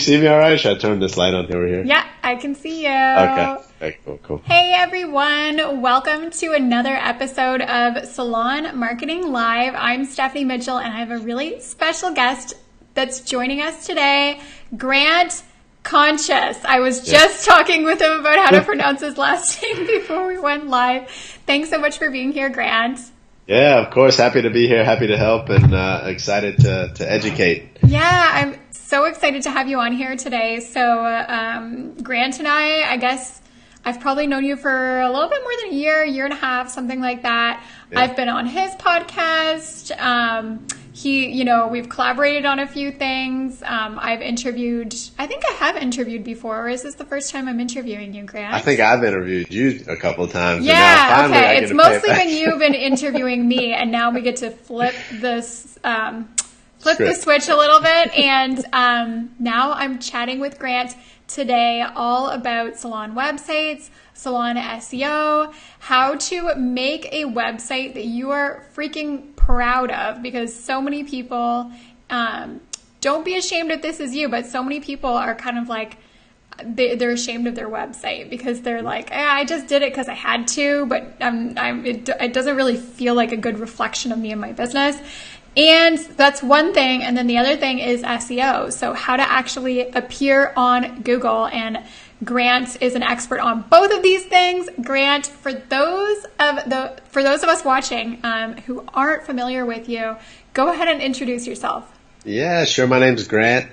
See me all right? Should I turn this light on over here? Yeah, I can see you. Okay, cool. Hey everyone, welcome to another episode of Salon Marketing Live. I'm Stephanie Mitchell and I have a really special guest that's joining us today, Grant Kantsios. I was just talking with him about how to pronounce his last name before we went live. Thanks so much for being here, Grant. Yeah, of course. Happy to be here. Happy to help and excited to educate. Yeah, I'm so excited to have you on here today. So Grant and I guess I've probably known you for a little bit more than a year and a half, something like that. Yeah. I've been on his podcast. We've collaborated on a few things. I think I have interviewed before, or is this the first time I'm interviewing you, Grant? I think I've interviewed you a couple of times. Yeah, and now okay. It's mostly when you've been interviewing me, and now we get to flip this, the switch a little bit. And now I'm chatting with Grant today all about salon websites, salon SEO, how to make a website that you are freaking proud of, because so many people, don't be ashamed if this is you, but so many people are kind of like, they're ashamed of their website because they're like, I just did it because I had to, but it doesn't really feel like a good reflection of me and my business. And that's one thing. And then the other thing is SEO. So how to actually appear on Google. And Grant is an expert on both of these things. Grant, for those of us watching who aren't familiar with you, go ahead and introduce yourself. Yeah, sure. My name is Grant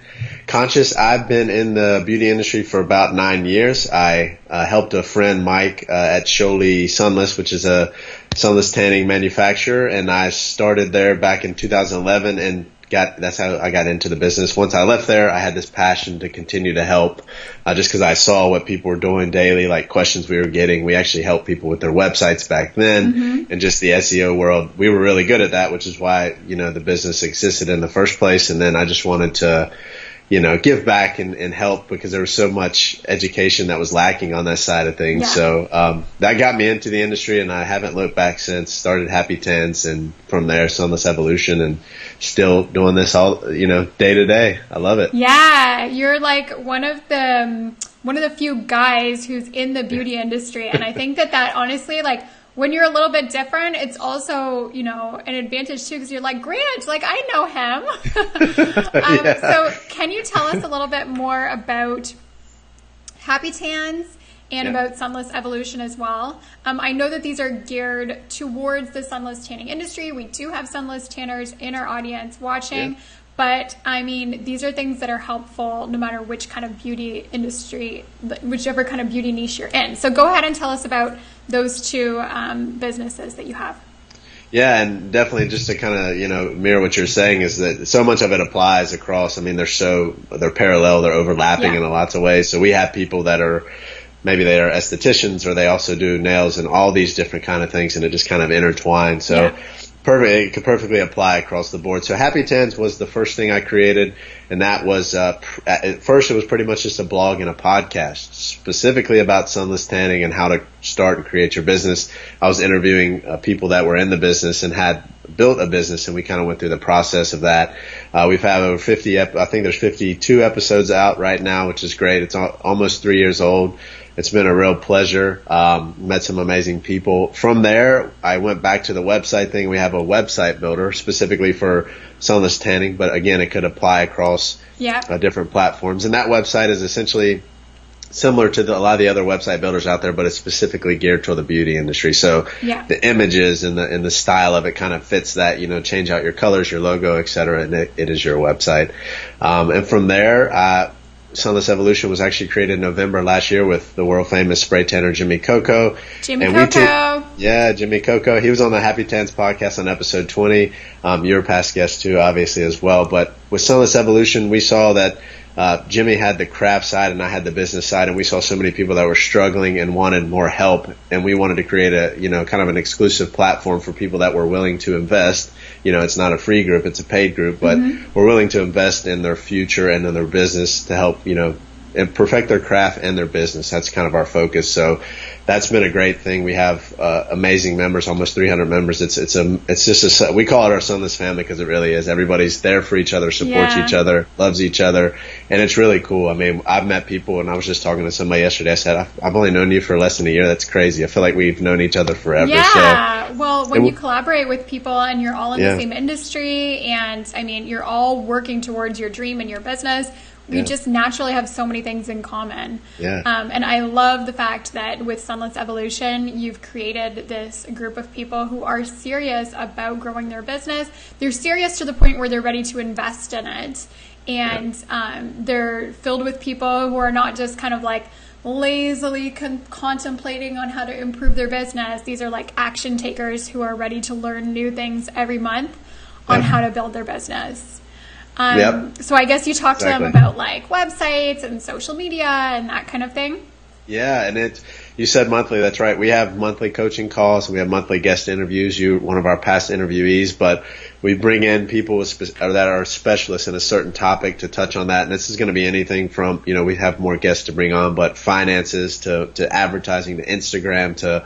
Kantsios. I've been in the beauty industry for about 9 years. I helped a friend, Mike, at Sholey Sunless, which is a sunless tanning manufacturer, and I started there back in 2011 and that's how I got into the business. Once I left there, I had this passion to continue to help, just because I saw what people were doing daily, like questions we were getting. We actually helped people with their websites back then, and just the SEO world. We were really good at that, which is why, the business existed in the first place. And then I just wanted to, give back and help, because there was so much education that was lacking on that side of things. Yeah. So that got me into the industry, and I haven't looked back since. Started Happytans, and from there, Sunless Evolution, and still doing this all, day to day. I love it. Yeah, you're like one of the few guys who's in the beauty industry, and I think that honestly, like, when you're a little bit different, it's also, an advantage too, because you're like, Grant, like, I know him. Yeah. So can you tell us a little bit more about Happytans and about Sunless Evolution as well? I know that these are geared towards the sunless tanning industry. We do have sunless tanners in our audience watching. Yeah. But, these are things that are helpful no matter which kind of beauty industry, whichever kind of beauty niche you're in. So go ahead and tell us about those two businesses that you have. Yeah, and definitely just to kind of, mirror what you're saying is that so much of it applies across. They're parallel, they're overlapping in lots of ways. So we have people that are, maybe they are estheticians, or they also do nails and all these different kind of things, and it just kind of intertwines. So it could perfectly apply across the board. So Happytans was the first thing I created, and that was at first it was pretty much just a blog and a podcast specifically about sunless tanning and how to start and create your business. I was interviewing people that were in the business and had built a business, and we kind of went through the process of that. We've had over 50, I think there's 52 episodes out right now, which is great. It's almost 3 years old. It's been a real pleasure. Met some amazing people. From there, I went back to the website thing. We have a website builder specifically for sunless tanning, but again, it could apply across different platforms. And that website is essentially similar to a lot of the other website builders out there, but it's specifically geared toward the beauty industry. So the images and the style of it kind of fits that, change out your colors, your logo, et cetera, and it is your website. And from there, Sunless Evolution was actually created in November last year with the world famous spray tanner Jimmy Coco. Jimmy Coco. He was on the Happytans podcast on episode 20. You're a past guest too, obviously, as well. But with Sunless Evolution, we saw that Jimmy had the craft side and I had the business side, and we saw so many people that were struggling and wanted more help, and we wanted to create a kind of an exclusive platform for people that were willing to invest. It's not a free group, it's a paid group, but we're willing to invest in their future and in their business to help and perfect their craft and their business. That's kind of our focus. So that's been a great thing. We have amazing members, almost 300 members. We call it our Sunless family, because it really is. Everybody's there for each other, supports each other, loves each other, And it's really cool. I mean, I've met people, and I was just talking to somebody yesterday. I said, I've only known you for less than a year. That's crazy. I feel like we've known each other forever. Yeah. Well, when you collaborate with people and you're all in Yeah. the same industry, and I mean, you're all working towards your dream and your business, we just naturally have so many things in common. Yeah. And I love the fact that with Sunless Evolution, you've created this group of people who are serious about growing their business. They're serious to the point where they're ready to invest in it. And they're filled with people who are not just kind of like lazily contemplating on how to improve their business. These are like action takers who are ready to learn new things every month on how to build their business. So I guess you talk to them about like websites and social media and that kind of thing. Yeah, and you said monthly. That's right. We have monthly coaching calls. We have monthly guest interviews. You're one of our past interviewees, but we bring in people that are specialists in a certain topic to touch on that. And this is going to be anything from, we have more guests to bring on, but finances to advertising to Instagram to,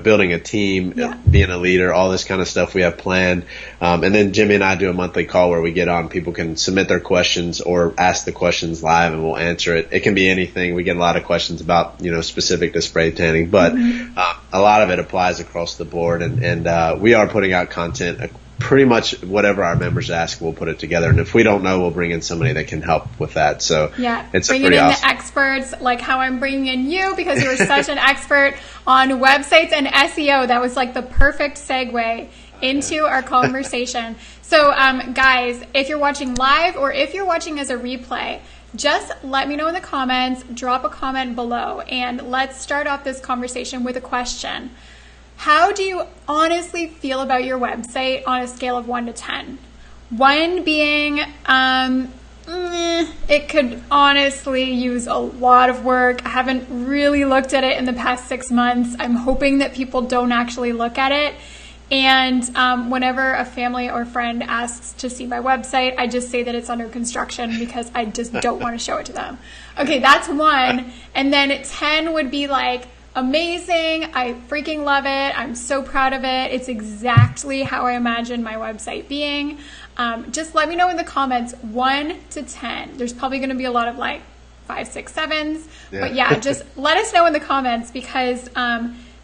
building a team, being a leader, all this kind of stuff we have planned. And then Jimmy and I do a monthly call where we get on. People can submit their questions or ask the questions live and we'll answer it. It can be anything. We get a lot of questions about, specific to spray tanning, but a lot of it applies across the board. And we are putting out content. Pretty much whatever our members ask, we'll put it together. And if we don't know, we'll bring in somebody that can help with that. So it's bringing in the experts, like how I'm bringing in you because you're such an expert on websites and SEO. That was like the perfect segue into our conversation. So guys, if you're watching live or if you're watching as a replay, just let me know in the comments, drop a comment below, and let's start off this conversation with a question. How do you honestly feel about your website on a scale of 1 to 10? 1 being, it could honestly use a lot of work. I haven't really looked at it in the past 6 months. I'm hoping that people don't actually look at it. And whenever a family or friend asks to see my website, I just say that it's under construction because I just don't want to show it to them. Okay, that's 1. And then 10 would be like, amazing. I freaking love it. I'm so proud of it. It's exactly how I imagined my website being. Just let me know in the comments, 1 to 10. There's probably going to be a lot of like 5, 6, 7s. But just let us know in the comments because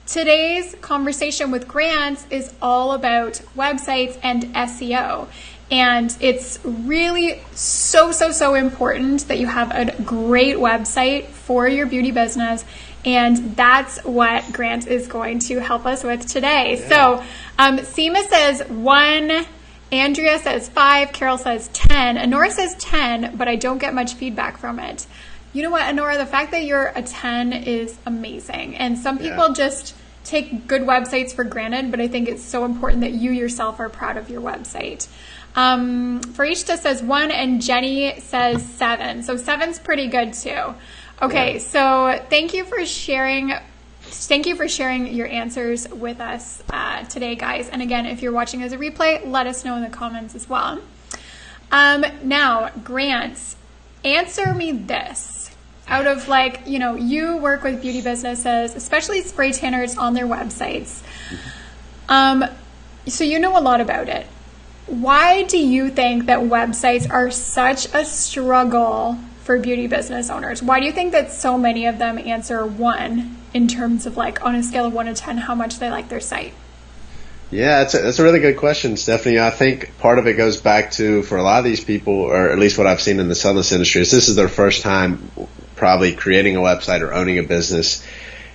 today's conversation with Grant is all about websites and SEO. And it's really so important that you have a great website for your beauty business. And that's what Grant is going to help us with today. So Seema says 1, Andrea says 5, Carol says 10, Honora says 10, but I don't get much feedback from it. You know what, Honora, the fact that you're a 10 is amazing. And some people just take good websites for granted, but I think it's so important that you yourself are proud of your website. Farishta says 1 and Jenny says 7. So 7's pretty good too. Okay, so thank you for sharing your answers with us today, guys. And again, if you're watching as a replay, let us know in the comments as well. Now, Grant, answer me this. Out of you work with beauty businesses, especially spray tanners on their websites. So you know a lot about it. Why do you think that websites are such a struggle for beauty business owners? Why do you think that so many of them answer 1 in terms of on a scale of 1 to 10, how much they like their site? Yeah, that's a really good question, Stephanie. I think part of it goes back to, for a lot of these people, or at least what I've seen in the sunless industry, is this is their first time probably creating a website or owning a business.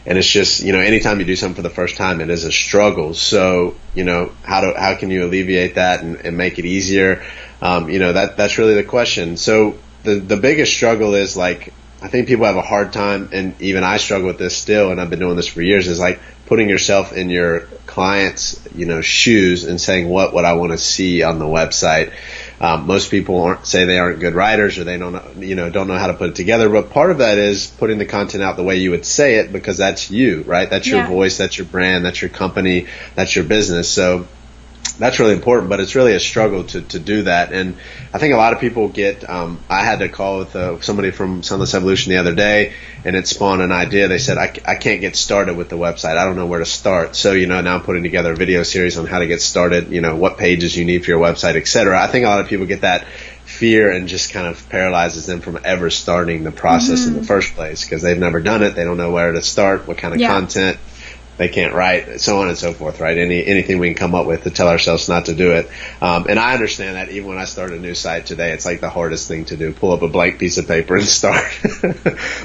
And it's just, anytime you do something for the first time, it is a struggle. So, how can you alleviate that and make it easier? That's really the question. So the biggest struggle is I think people have a hard time, and even I struggle with this still, and I've been doing this for years, is putting yourself in your client's, shoes and saying what I want to see on the website. Most people say they aren't good writers, or they don't know how to put it together. But part of that is putting the content out the way you would say it, because that's you, right? That's your voice, that's your brand, that's your company, that's your business. So that's really important, but it's really a struggle to do that. And I think a lot of people get, I had a call with somebody from Sunless Evolution the other day, and it spawned an idea. They said, I can't get started with the website. I don't know where to start. So, now I'm putting together a video series on how to get started, what pages you need for your website, et cetera. I think a lot of people get that fear and just kind of paralyzes them from ever starting the process in the first place, because they've never done it. They don't know where to start, what kind of content they can't write, so on and so forth, right? Anything we can come up with to tell ourselves not to do it. And I understand that even when I start a new site today, it's like the hardest thing to do, pull up a blank piece of paper and start.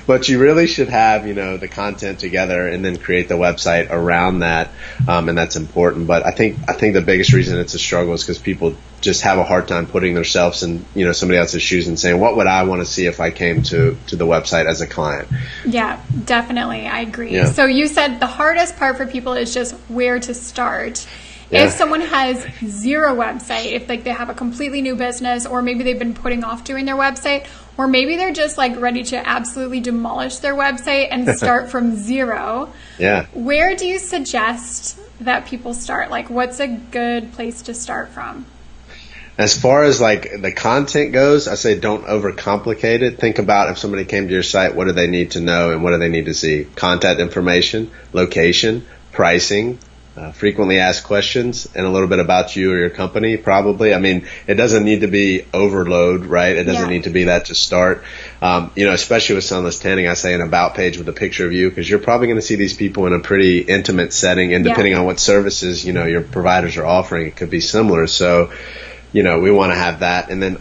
But you really should have, the content together and then create the website around that. And that's important. But I think the biggest reason it's a struggle is because people just have a hard time putting themselves in, somebody else's shoes and saying, what would I want to see if I came to the website as a client? Yeah, definitely. I agree. Yeah. So you said the hardest part for people is just where to start. Yeah. If someone has zero website, if they have a completely new business, or maybe they've been putting off doing their website, or maybe they're just ready to absolutely demolish their website and start from zero. Yeah. Where do you suggest that people start? What's a good place to start from? As far as the content goes, I say don't overcomplicate it. Think about if somebody came to your site, what do they need to know and what do they need to see? Contact information, location, pricing, frequently asked questions, and a little bit about you or your company, probably. I mean, it doesn't need to be overload, right? It doesn't need to be that to start. Especially with sunless tanning, I say an about page with a picture of you, because you're probably going to see these people in a pretty intimate setting, and depending on what services, your providers are offering, it could be similar. So, we want to have that. And then,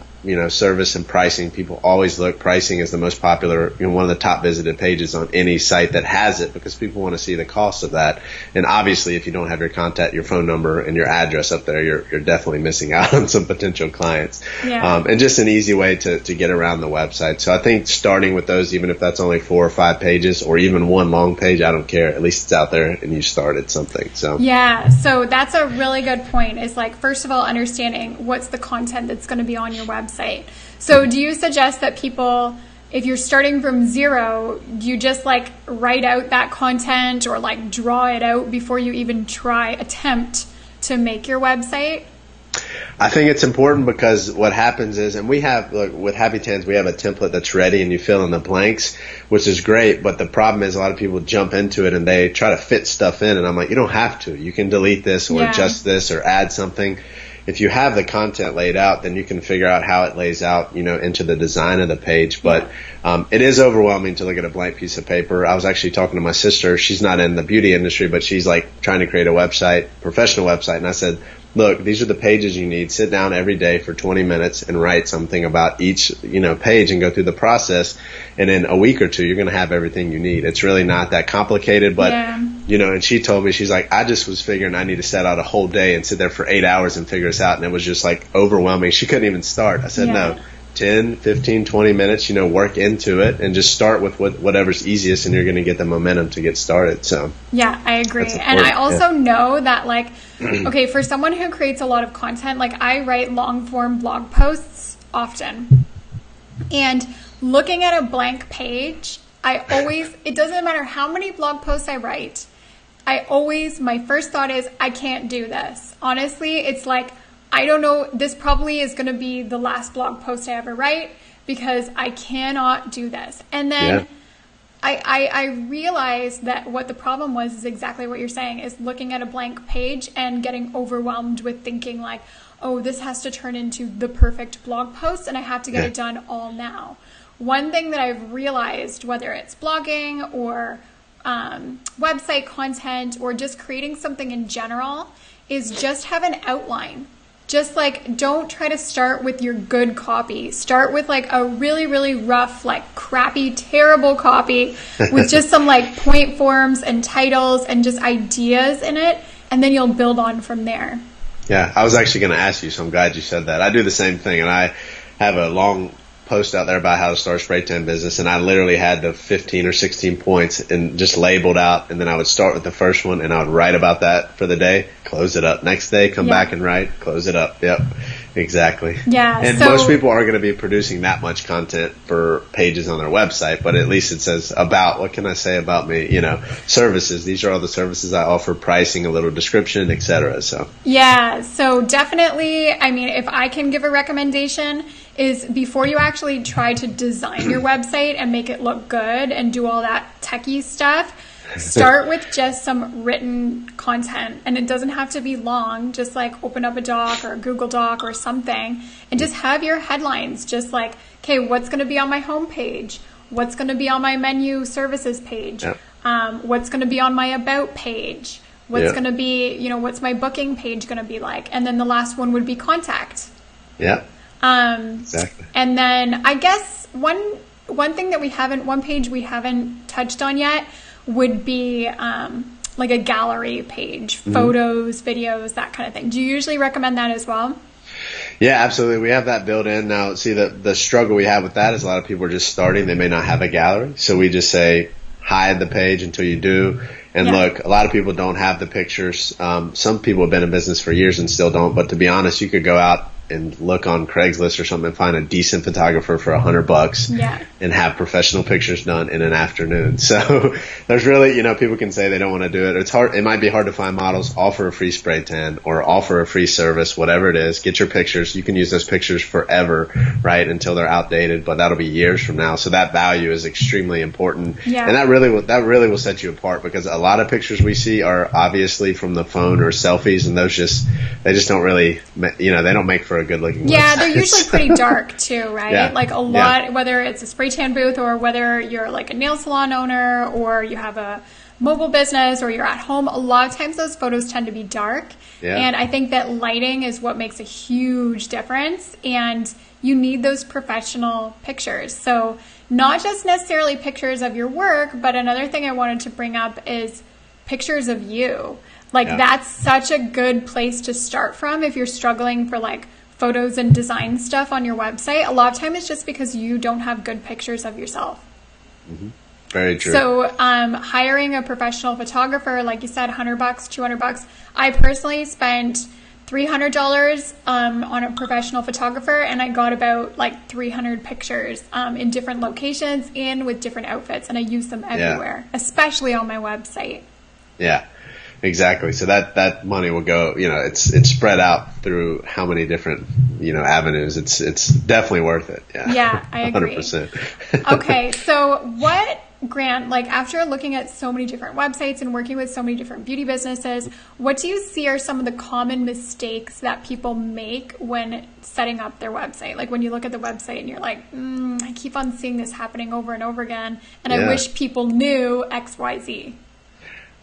service and pricing. People always look. Pricing is the most popular, one of the top visited pages on any site that has it, because people want to see the cost of that. And obviously, if you don't have your contact, your phone number, and your address up there, you're definitely missing out on some potential clients. Yeah. And just an easy way to get around the website. So I think starting with those, even if that's only 4 or 5 pages, or even one long page, I don't care. At least it's out there and you started something. So yeah. So that's a really good point. Is first of all, understanding what's the content that's going to be on your website. So do you suggest that people, if you're starting from zero, do you just write out that content or draw it out before you even attempt to make your website? I think it's important, because what happens is, and we have, with Happytans, we have a template that's ready and you fill in the blanks, which is great. But the problem is a lot of people jump into it and they try to fit stuff in. And I'm like, you don't have to. You can delete this or adjust this or add something. If you have the content laid out, then you can figure out how it lays out, into the design of the page. But it is overwhelming to look at a blank piece of paper. I was actually talking to my sister. She's not in the beauty industry, but she's trying to create a website, professional website. And I said, look, these are the pages you need. Sit down every day for 20 minutes and write something about each, page and go through the process. And in a week or two, you're going to have everything you need. It's really not that complicated, but, and she told me, she's like, I just was figuring I need to set out a whole day and sit there for 8 hours and figure this out. And it was just overwhelming. She couldn't even start. I said, no, 10, 15, 20 minutes, work into it and just start with whatever's easiest, and you're going to get the momentum to get started. So yeah, I agree. And I also know that okay, for someone who creates a lot of content, I write long form blog posts often, and looking at a blank page, it doesn't matter how many blog posts I write, my first thought is, I can't do this. Honestly, it's I don't know, this probably is going to be the last blog post I ever write, because I cannot do this. And then I realized that what the problem was is exactly what you're saying, is looking at a blank page and getting overwhelmed with thinking oh, this has to turn into the perfect blog post and I have to get it done all now. One thing that I've realized, whether it's blogging or website content or just creating something in general, is just have an outline. Just don't try to start with your good copy. Start with a really, really rough, crappy, terrible copy with just some point forms and titles and just ideas in it. And then you'll build on from there. Yeah, I was actually going to ask you, so I'm glad you said that. I do the same thing, and I have a long post out there about how to start a spray tan business, and I literally had the 15 or 16 points and just labeled out, and then I would start with the first one and I would write about that for the day, close it up. Next day, come back and write, close it up. Yep, exactly. Yeah. And most people aren't going to be producing that much content for pages on their website, but at least it says about, what can I say about me? Services. These are all the services I offer, pricing, a little description, etc. So yeah, so definitely, if I can give a recommendation, is before you actually try to design your website and make it look good and do all that techie stuff, start with just some written content, and it doesn't have to be long. Just like open up a doc or a Google Doc or something and just have your headlines. Just like, okay, what's going to be on my homepage? What's going to be on my menu services page? Yep. What's going to be on my about page? What's going to be, what's my booking page going to be like? And then the last one would be contact. Yeah. Exactly. And then I guess one page we haven't touched on yet would be like a gallery page, photos, videos, that kind of thing. Do you usually recommend that as well? Yeah, absolutely. We have that built in. Now, see, the struggle we have with that is a lot of people are just starting. They may not have a gallery. So we just say, hide the page until you do. And look, a lot of people don't have the pictures. Some people have been in business for years and still don't. But to be honest, you could go out and look on Craigslist or something and find a decent photographer for $100 and have professional pictures done in an afternoon. So there's really, people can say they don't want to do it. It's hard. It might be hard to find models. Offer a free spray tan or offer a free service, whatever it is. Get your pictures. You can use those pictures forever, right, until they're outdated, but that'll be years from now. So that value is extremely important. Yeah. And that really will set you apart, because a lot of pictures we see are obviously from the phone or selfies, and they just don't really, they don't make for a good looking website. They're usually pretty dark too, right? Like a lot, whether it's a spray tan booth or whether you're like a nail salon owner or you have a mobile business or you're at home, a lot of times those photos tend to be dark. And I think that lighting is what makes a huge difference, and you need those professional pictures. So not just necessarily pictures of your work, but another thing I wanted to bring up is pictures of you. Like that's such a good place to start from if you're struggling for like photos and design stuff on your website. A lot of time it's just because you don't have good pictures of yourself. Mm-hmm. Very true. So hiring a professional photographer, like you said, $100, $200. I personally spent $300 on a professional photographer, and I got about like 300 pictures in different locations and with different outfits, and I use them everywhere, especially on my website. Yeah. Exactly. So that money will go, it's spread out through how many different, avenues. It's definitely worth it. Yeah, I agree. 100%. Okay. So what, Grant, like after looking at so many different websites and working with so many different beauty businesses, what do you see are some of the common mistakes that people make when setting up their website? Like when you look at the website and you're like, I keep on seeing this happening over and over again, and I wish people knew X, Y, Z.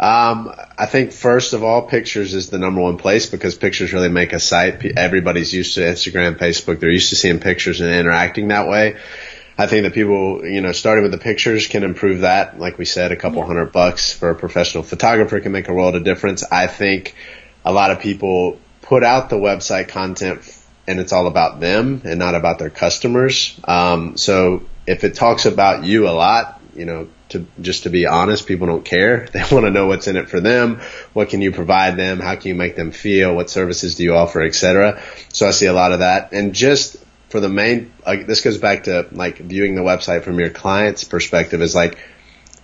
I think first of all, pictures is the number one place, because pictures really make a site. Everybody's used to Instagram, Facebook. They're used to seeing pictures and interacting that way. I think that people, starting with the pictures can improve that. Like we said, a couple $100 for a professional photographer can make a world of difference. I think a lot of people put out the website content and it's all about them and not about their customers. So if it talks about you a lot, to be honest, people don't care. They want to know what's in it for them. What can you provide them? How can you make them feel? What services do you offer, et cetera? So I see a lot of that. And just for the main, this goes back to like viewing the website from your client's perspective, is like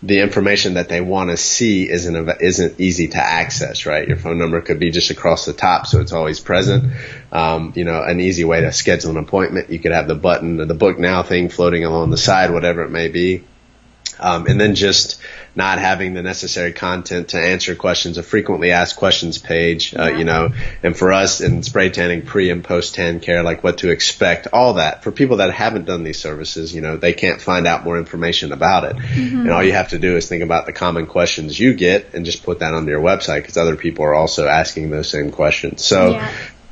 the information that they want to see isn't easy to access, right? Your phone number could be just across the top, so it's always present. An easy way to schedule an appointment. You could have the button or the book now thing floating along the side, whatever it may be. And then just not having the necessary content to answer questions, a frequently asked questions page, and for us in spray tanning, pre and post tan care, like what to expect, all that. For people that haven't done these services, they can't find out more information about it. Mm-hmm. And all you have to do is think about the common questions you get and just put that onto your website, because other people are also asking those same questions. So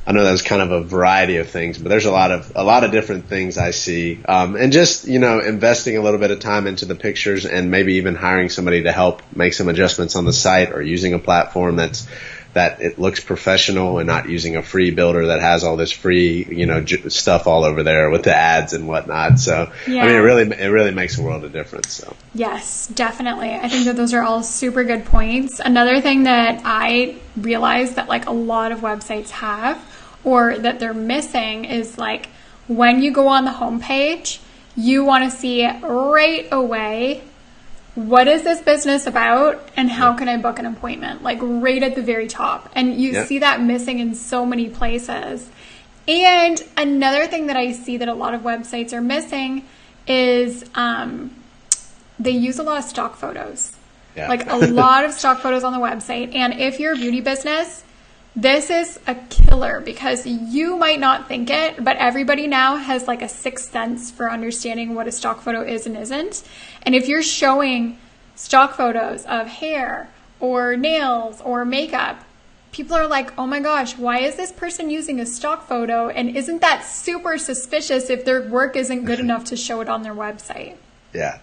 I know that was kind of a variety of things, but there's a lot of different things I see. And just, investing a little bit of time into the pictures and maybe even hiring somebody to help make some adjustments on the site, or using a platform that it looks professional and not using a free builder that has all this free, stuff all over there with the ads and whatnot. So, I mean, it really makes a world of difference. So. Yes, definitely. I think that those are all super good points. Another thing that I realized that like a lot of websites have, or that they're missing, is like when you go on the homepage, you want to see right away, what is this business about and how can I book an appointment? Like right at the very top. And you see that missing in so many places. And another thing that I see that a lot of websites are missing is they use a lot of stock photos. Yeah. Like a lot of stock photos on the website. And if you're a beauty business, this is a killer because you might not think it, but everybody now has like a sixth sense for understanding what a stock photo is and isn't. And if you're showing stock photos of hair or nails or makeup, people are like, oh my gosh, why is this person using a stock photo? And isn't that super suspicious if their work isn't good enough to show it on their website? Yeah,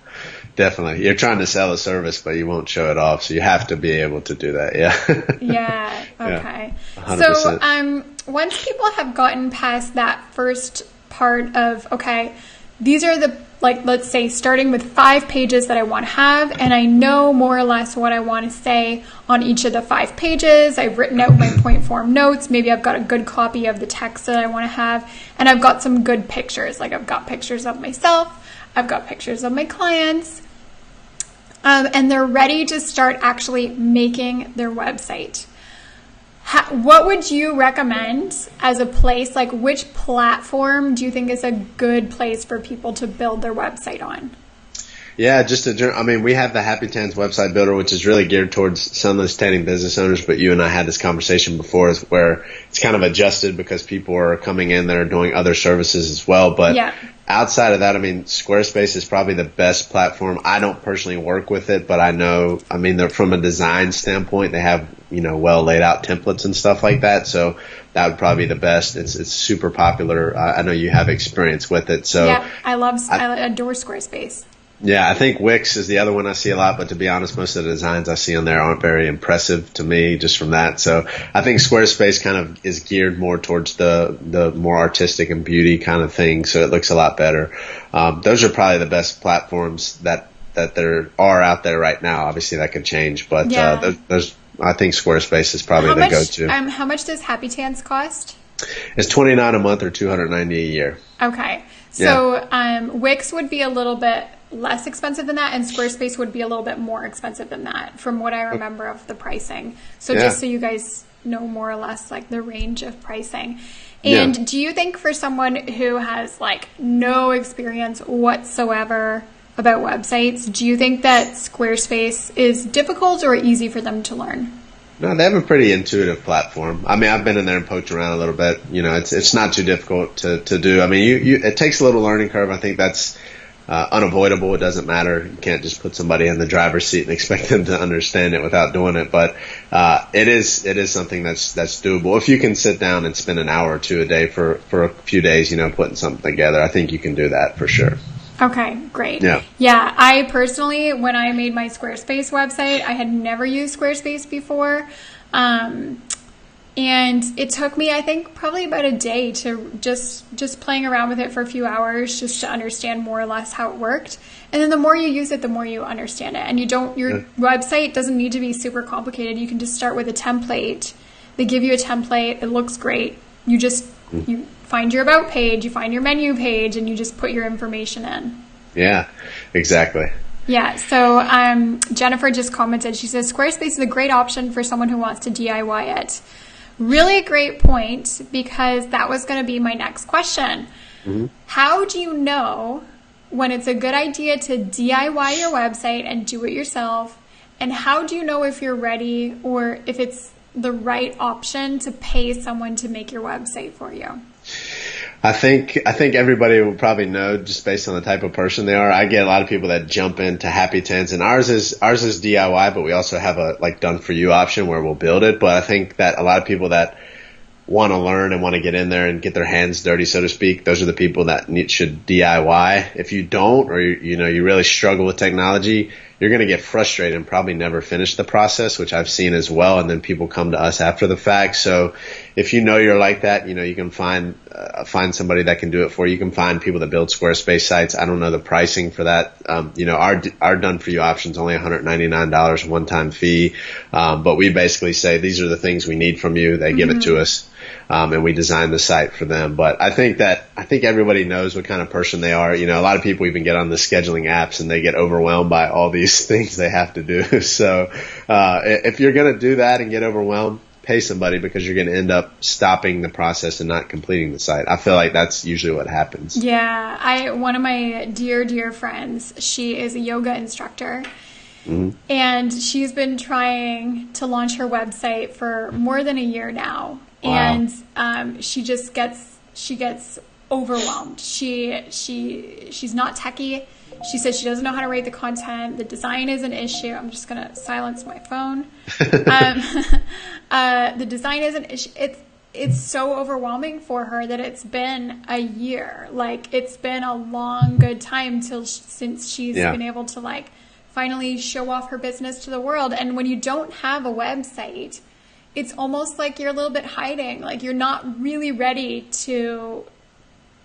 definitely. You're trying to sell a service, but you won't show it off. So you have to be able to do that. Yeah. Yeah. Okay. Yeah, so once people have gotten past that first part of, okay, these are the, like, let's say starting with 5 pages that I want to have, and I know more or less what I want to say on each of the 5 pages. I've written out my point form notes. Maybe I've got a good copy of the text that I want to have, and I've got some good pictures. Like I've got pictures of myself. I've got pictures of my clients, and they're ready to start actually making their website. What would you recommend as a place? Like, which platform do you think is a good place for people to build their website on? Yeah, we have the Happytans website builder, which is really geared towards self-sustaining business owners. But you and I had this conversation before, where it's kind of adjusted because people are coming in that are doing other services as well. But outside of that, Squarespace is probably the best platform. I don't personally work with it, but I know, they're from a design standpoint, they have, well laid out templates and stuff like that. So that would probably be the best. It's super popular. I know you have experience with it. So yeah, I adore Squarespace. Yeah, I think Wix is the other one I see a lot, but to be honest, most of the designs I see on there aren't very impressive to me just from that. So I think Squarespace kind of is geared more towards the more artistic and beauty kind of thing, so it looks a lot better. Those are probably the best platforms that there are out there right now. Obviously that could change, but I think Squarespace is probably the go-to. How much does Happytans cost? It's $29 a month or $290 a year. Okay. So Wix would be a little bit less expensive than that, and Squarespace would be a little bit more expensive than that from what I remember of the pricing. So just so you guys know more or less like the range of pricing. And do you think for someone who has like no experience whatsoever about websites, do you think that Squarespace is difficult or easy for them to learn? No, they have a pretty intuitive platform. I've been in there and poked around a little bit. It's not too difficult to do. It takes a little learning curve. I think that's unavoidable. It doesn't matter. You can't just put somebody in the driver's seat and expect them to understand it without doing it. But it is something that's doable. If you can sit down and spend an hour or two a day for a few days, putting something together, I think you can do that for sure. Okay, great. Yeah, I personally, when I made my Squarespace website, I had never used Squarespace before. And it took me, I think, probably about a day to just playing around with it for a few hours just to understand more or less how it worked. And then the more you use it, the more you understand it. And your website doesn't need to be super complicated. You can just start with a template. They give you a template. It looks great. You find your about page, you find your menu page, and you just put your information in. Yeah, exactly. Yeah, so Jennifer just commented, she says, Squarespace is a great option for someone who wants to DIY it. Really great point, because that was going to be my next question. Mm-hmm. How do you know when it's a good idea to DIY your website and do it yourself? And how do you know if you're ready or if it's the right option to pay someone to make your website for you? I think everybody will probably know just based on the type of person they are. I get a lot of people that jump into Happytans, and ours is DIY, but we also have a done for you option where we'll build it. But I think that a lot of people that want to learn and want to get in there and get their hands dirty, so to speak, those are the people that should DIY. If you don't, or you really struggle with technology, you're going to get frustrated and probably never finish the process, which I've seen as well. And then people come to us after the fact. So if you're like that, you can find somebody that can do it for you. You can find people that build Squarespace sites. I don't know the pricing for that. Our done for you option is only $199 one-time fee. But we basically say these are the things we need from you. They give it to us. And we design the site for them. But I think everybody knows what kind of person they are. A lot of people even get on the scheduling apps and they get overwhelmed by all these things they have to do. So if you're going to do that and get overwhelmed, pay somebody, because you're going to end up stopping the process and not completing the site. I feel like that's usually what happens. Yeah. One of my dear friends, she is a yoga instructor. And she's been trying to launch her website for more than a year now. Wow. And she gets overwhelmed. She's not techie. She says she doesn't know how to write the content. The design is an issue. I'm just going to silence my phone. The design is an issue. It's so overwhelming for her that it's been a year. Like, it's been a long, good time since she's been able to, like, finally show off her business to the world. And when you don't have a website, it's almost like you're a little bit hiding. Like, you're not really ready to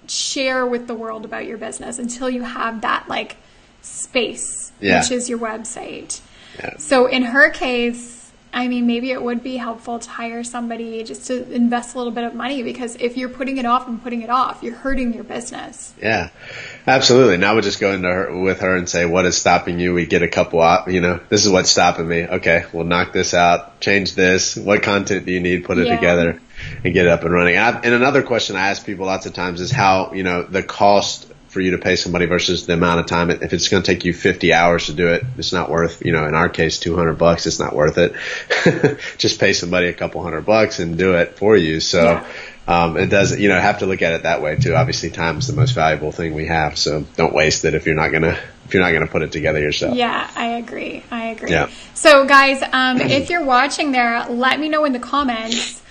share with the world about your business until you have that, like, space, which is your website. Yeah. So in her case, I mean, maybe it would be helpful to hire somebody just to invest a little bit of money, because if you're putting it off and putting it off, you're hurting your business. Yeah, absolutely. Now we just go with her and say, what is stopping you? We get a couple this is what's stopping me. Okay, we'll knock this out, change this. What content do you need? Put it together and get it up and running. And another question I ask people lots of times is how, the cost for you to pay somebody versus the amount of time. If it's going to take you 50 hours to do it, it's not worth, in our case, $200, it's not worth it. Just pay somebody a couple $100 and do it for you. So, it does, have to look at it that way too. Obviously, time is the most valuable thing we have. So don't waste it if you're not going to put it together yourself. Yeah, I agree. Yeah. So guys, if you're watching there, let me know in the comments,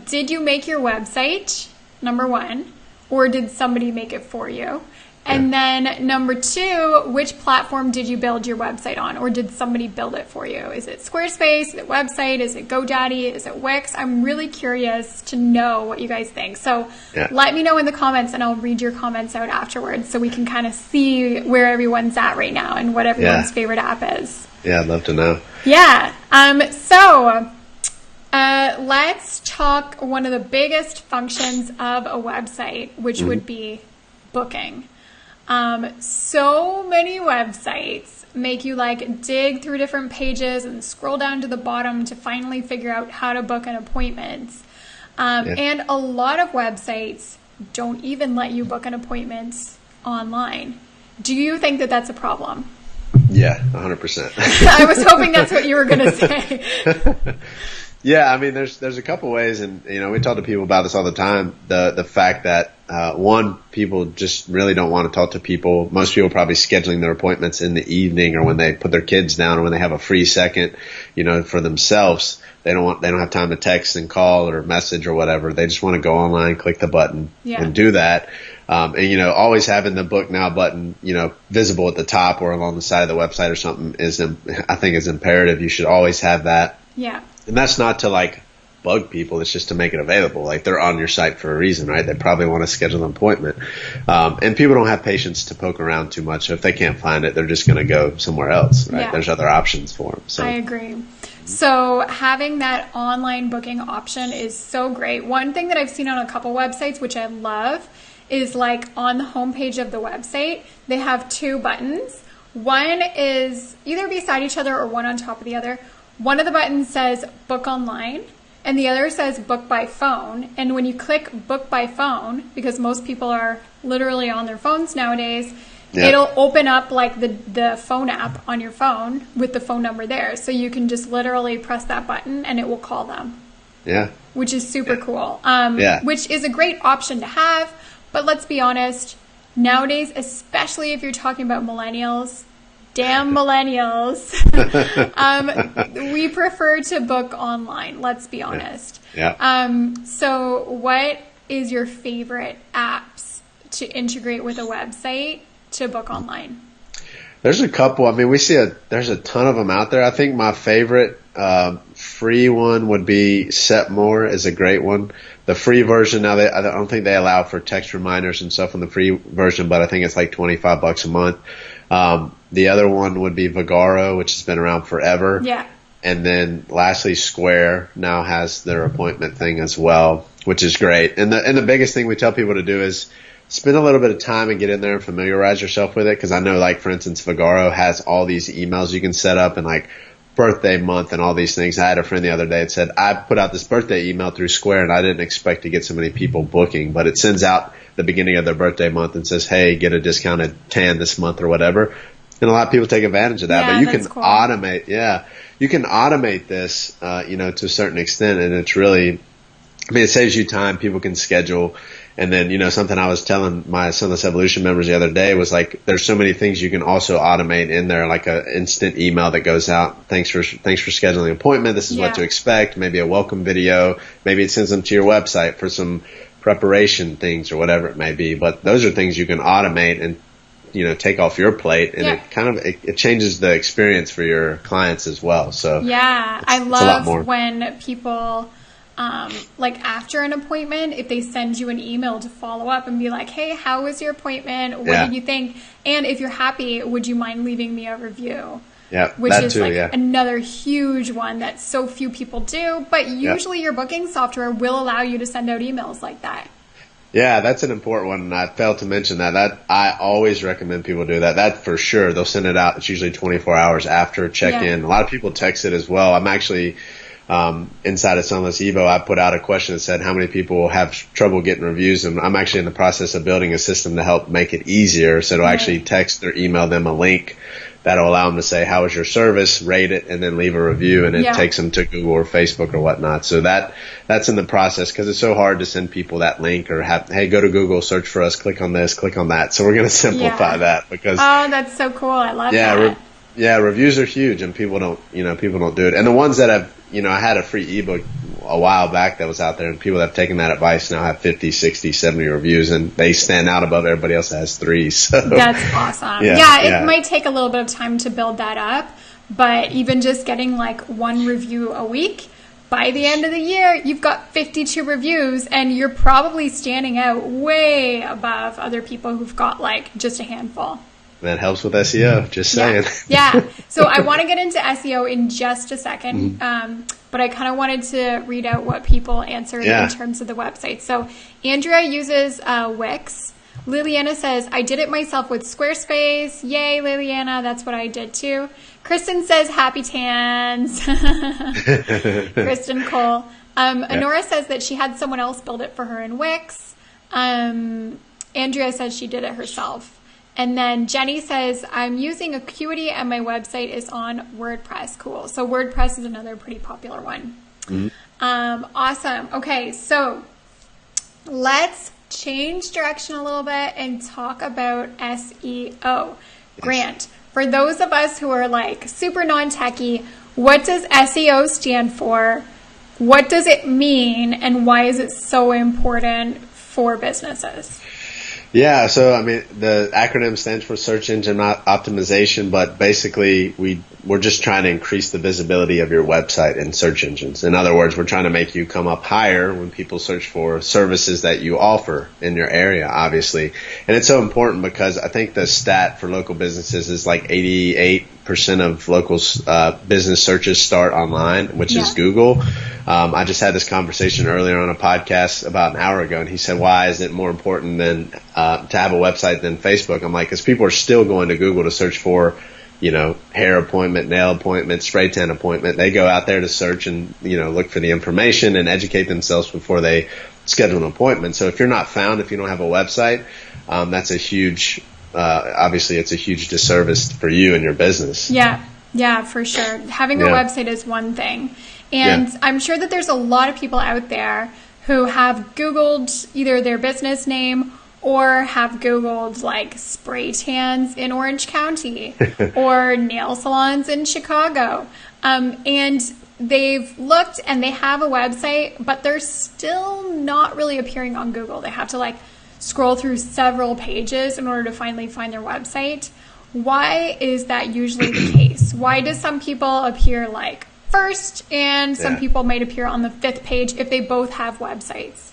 did you make your website? Number one. Or did somebody make it for you? And then number two, which platform did you build your website on? Or did somebody build it for you? Is it Squarespace? Is it website? Is it GoDaddy? Is it Wix? I'm really curious to know what you guys think. So let me know in the comments, and I'll read your comments out afterwards so we can kind of see where everyone's at right now and what everyone's favorite app is. Yeah, I'd love to know. Yeah. So let's talk one of the biggest functions of a website, which would be booking. So many websites make you like dig through different pages and scroll down to the bottom to finally figure out how to book an appointment. And a lot of websites don't even let you book an appointment online. Do you think that that's a problem? Yeah, 100%. I was hoping that's what you were going to say. Yeah, I mean, there's a couple ways, and we talk to people about this all the time. The fact that one, people just really don't want to talk to people. Most people probably scheduling their appointments in the evening or when they put their kids down or when they have a free second, for themselves. They don't have time to text and call or message or whatever. They just want to go online, click the button, and do that. And always having the book now button, visible at the top or along the side of the website or something I think is imperative. You should always have that. Yeah. And that's not to like bug people. It's just to make it available. Like, they're on your site for a reason, right? They probably want to schedule an appointment. And people don't have patience to poke around too much. So if they can't find it, they're just going to go somewhere else, right? Yeah. There's other options for them. So I agree. So having that online booking option is so great. One thing that I've seen on a couple websites, which I love, is like on the homepage of the website, they have two buttons. One is either beside each other or one on top of the other. One of the buttons says book online and the other says book by phone. And when you click book by phone, because most people are literally on their phones nowadays, it'll open up like the phone app on your phone with the phone number there. So you can just literally press that button and it will call them. Yeah. Which is super cool. Which is a great option to have. But let's be honest, nowadays, especially if you're talking about millennials, damn millennials, we prefer to book online, let's be honest. So what is your favorite apps to integrate with a website to book online? There's a couple. I mean, there's a ton of them out there. I think my favorite free one would be Set More is a great one. The free version, now I don't think they allow for text reminders and stuff on the free version, but I think it's like $25 a month. The other one would be Vagaro, which has been around forever. Yeah. And then lastly, Square now has their appointment thing as well, which is great. And the biggest thing we tell people to do is spend a little bit of time and get in there and familiarize yourself with it. Cause I know, like, for instance, Vagaro has all these emails you can set up and like birthday month and all these things. I had a friend the other day that said, I put out this birthday email through Square and I didn't expect to get so many people booking, but it sends out the beginning of their birthday month and says, hey, get a discounted tan this month or whatever. And a lot of people take advantage of that, but you can cool. automate. Yeah, you can automate this, to a certain extent, and it's really, it saves you time. People can schedule. And then, something I was telling my Sunless Evolution members the other day was like, there's so many things you can also automate in there, like a instant email that goes out. Thanks for scheduling an appointment. This is what to expect. Maybe a welcome video. Maybe it sends them to your website for some preparation things or whatever it may be. But those are things you can automate and, take off your plate, and it changes the experience for your clients as well. So I love when people, like after an appointment, if they send you an email to follow up and be like, hey, how was your appointment? What did you think? And if you're happy, would you mind leaving me a review? Yeah, which is another huge one that so few people do, but usually your booking software will allow you to send out emails like that. Yeah, that's an important one, and I failed to mention that. I always recommend people do that. That for sure. They'll send it out. It's usually 24 hours after check-in. A lot of people text it as well. I'm actually inside of Sunless Evo, I put out a question that said how many people have trouble getting reviews, and I'm actually in the process of building a system to help make it easier. So to actually text or email them a link that'll allow them to say, how was your service, rate it, and then leave a review, and it takes them to Google or Facebook or whatnot. So that's in the process, because it's so hard to send people that link or hey, go to Google, search for us, click on this, click on that. So we're going to simplify that, because that's so cool. I love that. Reviews are huge, and people don't do it. And the ones that have, I had a free ebook a while back that was out there, and people that have taken that advice now have 50, 60, 70 reviews, and they stand out above everybody else that has 3. So that's awesome. It might take a little bit of time to build that up, but even just getting like 1 review a week, by the end of the year, you've got 52 reviews, and you're probably standing out way above other people who've got like just a handful. That helps with SEO, just saying. So I want to get into SEO in just a second, but I kind of wanted to read out what people answered in terms of the website. So Andrea uses Wix. Liliana says, I did it myself with Squarespace. Yay, Liliana. That's what I did too. Kristen says, Happytans. Kristen Cole. Honora says that she had someone else build it for her in Wix. Andrea says she did it herself. And then Jenny says, I'm using Acuity and my website is on WordPress. Cool. So WordPress is another pretty popular one. Awesome. Okay, so let's change direction a little bit and talk about SEO. Grant, for those of us who are like super non-techie, what does SEO stand for? What does it mean? And why is it so important for businesses? Yeah, so I mean, the acronym stands for Search Engine Optimization, but basically we're just trying to increase the visibility of your website in search engines. In other words, we're trying to make you come up higher when people search for services that you offer in your area, obviously. And it's so important because I think the stat for local businesses is like 88% of local business searches start online, which is Google. I just had this conversation earlier on a podcast about an hour ago, and he said, why is it more important than to have a website than Facebook? I'm like, because people are still going to Google to search for, hair appointment, nail appointment, spray tan appointment. They go out there to search and, look for the information and educate themselves before they schedule an appointment. So if you're not found, if you don't have a website, that's a huge, obviously it's a huge disservice for you and your business. Yeah, for sure. Having a website is one thing. And I'm sure that there's a lot of people out there who have Googled either their business name or have Googled like spray tans in Orange County or nail salons in Chicago. And they've looked and they have a website, but they're still not really appearing on Google. They have to like scroll through several pages in order to finally find their website. Why is that usually the case? Why do some people appear like first and some people might appear on the 5th page if they both have websites?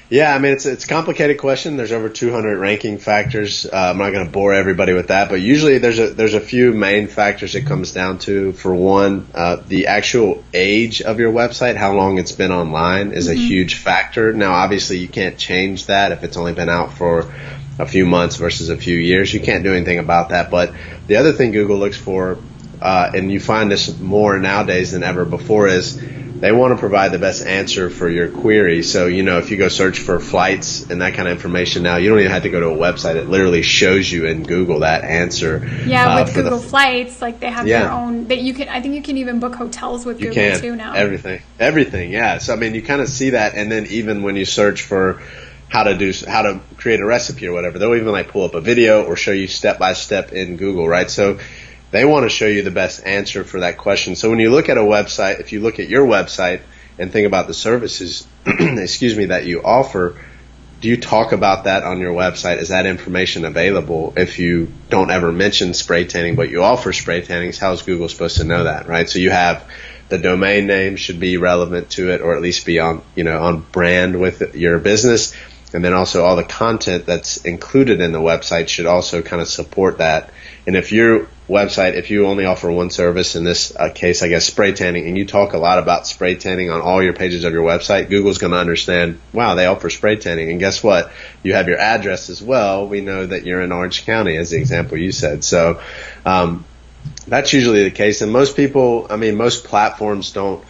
Yeah, I mean, it's a complicated question. There's over 200 ranking factors. I'm not going to bore everybody with that, but usually there's a few main factors it comes down to. For one, the actual age of your website, how long it's been online, is a huge factor. Now, obviously, you can't change that if it's only been out for a few months versus a few years. You can't do anything about that. But the other thing Google looks for and you find this more nowadays than ever before, is they want to provide the best answer for your query. So, if you go search for flights and that kind of information now, you don't even have to go to a website. It literally shows you in Google that answer. Yeah, with Google Flights, like they have their own, that you can, I think you can even book hotels with Google too now. Everything, yeah. So, you kind of see that, and then even when you search for how to create a recipe or whatever, they'll even pull up a video or show you step by step in Google, right? So they want to show you the best answer for that question. So when you look at a website, if you look at your website and think about the services, that you offer, do you talk about that on your website? Is that information available? If you don't ever mention spray tanning, but you offer spray tannings, how is Google supposed to know that, right? So you have the domain name should be relevant to it, or at least be on brand with your business. And then also all the content that's included in the website should also kind of support that. And if your website, if you only offer one service, in this case, I guess spray tanning, and you talk a lot about spray tanning on all your pages of your website, Google's going to understand, wow, they offer spray tanning. And guess what? You have your address as well. We know that you're in Orange County, as the example you said. So that's usually the case. And most people, most platforms don't.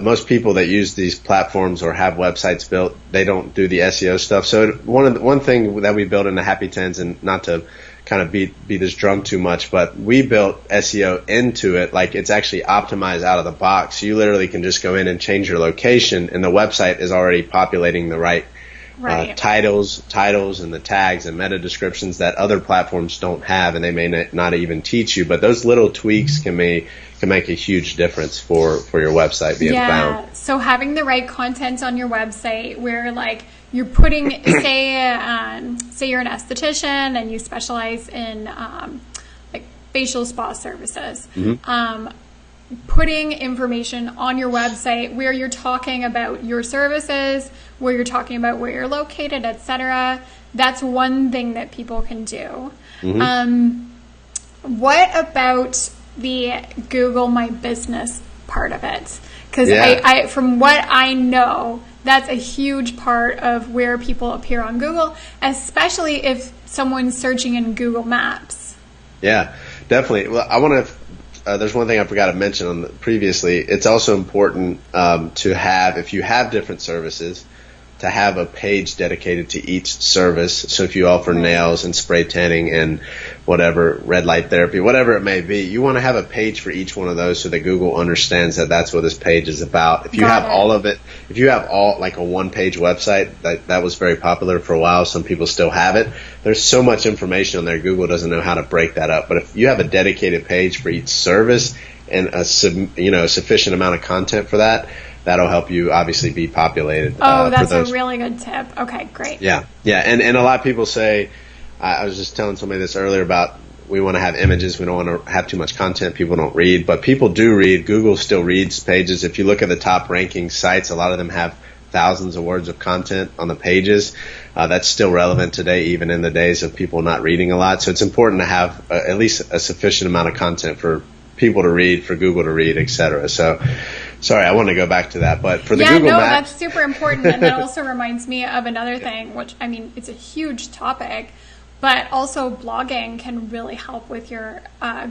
Most people that use these platforms or have websites built, they don't do the SEO stuff. So one thing that we built in the Happytans, and not to kind of beat this drum too much, but we built SEO into it, like it's actually optimized out of the box. You literally can just go in and change your location, and the website is already populating the right titles and the tags and meta descriptions that other platforms don't have, and they may not even teach you. But those little tweaks can make a huge difference for your website being found. So having the right content on your website, where you're putting, say you're an esthetician and you specialize in facial spa services. Mm-hmm. Putting information on your website where you're talking about your services, where you're talking about where you're located, etc. That's one thing that people can do. Mm-hmm. What about the Google My Business part of it? Because I, from what I know, that's a huge part of where people appear on Google, especially if someone's searching in Google Maps. Yeah, definitely. Well, I want to. There's one thing I forgot to mention previously. It's also important to have, if you have different services, to have a page dedicated to each service. So if you offer nails and spray tanning and whatever, red light therapy, whatever it may be, you want to have a page for each one of those so that Google understands that that's what this page is about. If you have all of it, if you have all like a one-page website, that was very popular for a while. Some people still have it. There's so much information on there, Google doesn't know how to break that up. But if you have a dedicated page for each service and a sufficient amount of content for that, that'll help you obviously be populated. That's a really good tip. Okay, great. Yeah. And a lot of people say, I was just telling somebody this earlier about, we want to have images, we don't want to have too much content, people don't read, but people do read. Google still reads pages. If you look at the top ranking sites, a lot of them have thousands of words of content on the pages. That's still relevant today, even in the days of people not reading a lot. So it's important to have at least a sufficient amount of content for people to read, for Google to read, etc. So, sorry, I want to go back to that, but for the Google Maps, that's super important, and that also reminds me of another thing, which it's a huge topic, but also blogging can really help with your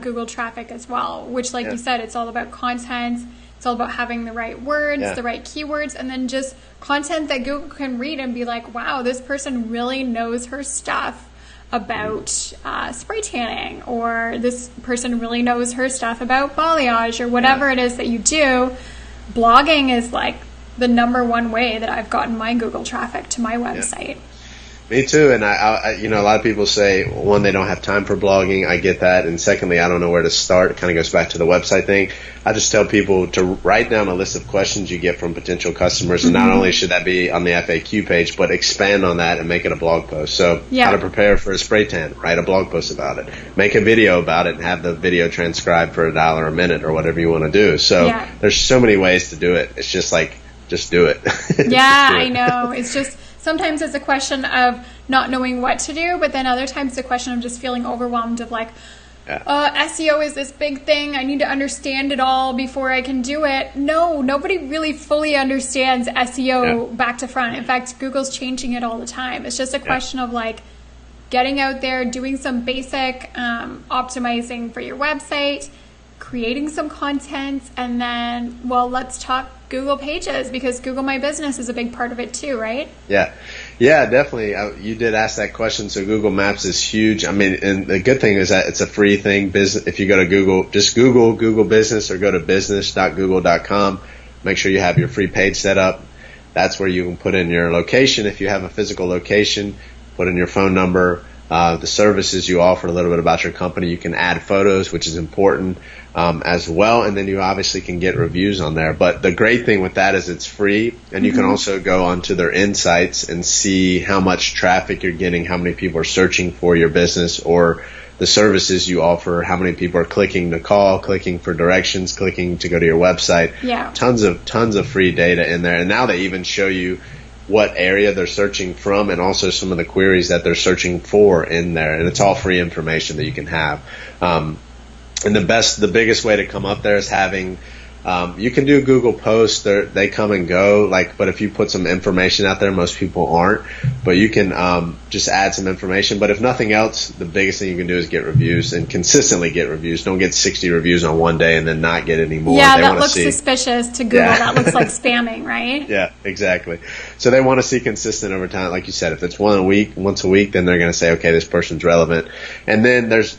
Google traffic as well. Which, like you said, it's all about content. It's all about having the right words, the right keywords, and then just content that Google can read and be like, wow, this person really knows her stuff about spray tanning, or this person really knows her stuff about balayage, or whatever it is that you do. Blogging is like the number one way that I've gotten my Google traffic to my website. Yeah. Me too. And I a lot of people say, one, they don't have time for blogging. I get that. And secondly, I don't know where to start. It kind of goes back to the website thing. I just tell people to write down a list of questions you get from potential customers. And not only should that be on the FAQ page, but expand on that and make it a blog post. So how to prepare for a spray tan, write a blog post about it. Make a video about it and have the video transcribed for $1 a minute or whatever you want to do. So there's so many ways to do it. It's just like, just do it. Yeah, I know. It's just, sometimes it's a question of not knowing what to do, but then other times it's a question of just feeling overwhelmed of like, SEO is this big thing. I need to understand it all before I can do it. No, nobody really fully understands SEO back to front. In fact, Google's changing it all the time. It's just a question of like getting out there, doing some basic optimizing for your website, creating some content, and then, well, let's talk Google Pages, because Google My Business is a big part of it too, right? Yeah, definitely. You did ask that question. So Google Maps is huge. I mean, and the good thing is that it's a free thing. If you go to Google, just Google Business, or go to business.google.com. Make sure you have your free page set up. That's where you can put in your location. If you have a physical location, put in your phone number, the services you offer, a little bit about your company. You can add photos, which is important as well. And then you obviously can get reviews on there. But the great thing with that is it's free. And you can also go onto their insights and see how much traffic you're getting, how many people are searching for your business or the services you offer, how many people are clicking to call, clicking for directions, clicking to go to your website. Yeah. Tons of free data in there. And now they even show you what area they're searching from, and also some of the queries that they're searching for in there. And it's all free information that you can have. And the biggest way to come up there is having, you can do Google posts. They come and go, but if you put some information out there, most people aren't, but you can, just add some information. But if nothing else, the biggest thing you can do is get reviews, and consistently get reviews. Don't get 60 reviews on one day and then not get any more. Yeah, that looks suspicious to Google. Yeah. That looks like spamming, right? Yeah, exactly. So they want to see consistent over time. Like you said, if it's once a week, then they're going to say, okay, this person's relevant. And then there's,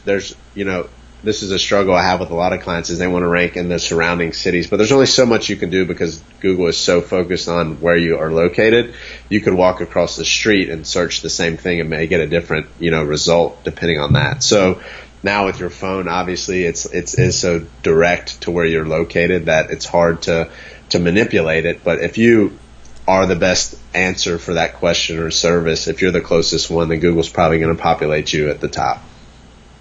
this is a struggle I have with a lot of clients, is they want to rank in the surrounding cities, but there's only so much you can do because Google is so focused on where you are located. You could walk across the street and search the same thing and may get a different, result depending on that. So now with your phone, obviously it is so direct to where you're located that it's hard to manipulate it. But if you are the best answer for that question or service, if you're the closest one, then Google's probably going to populate you at the top.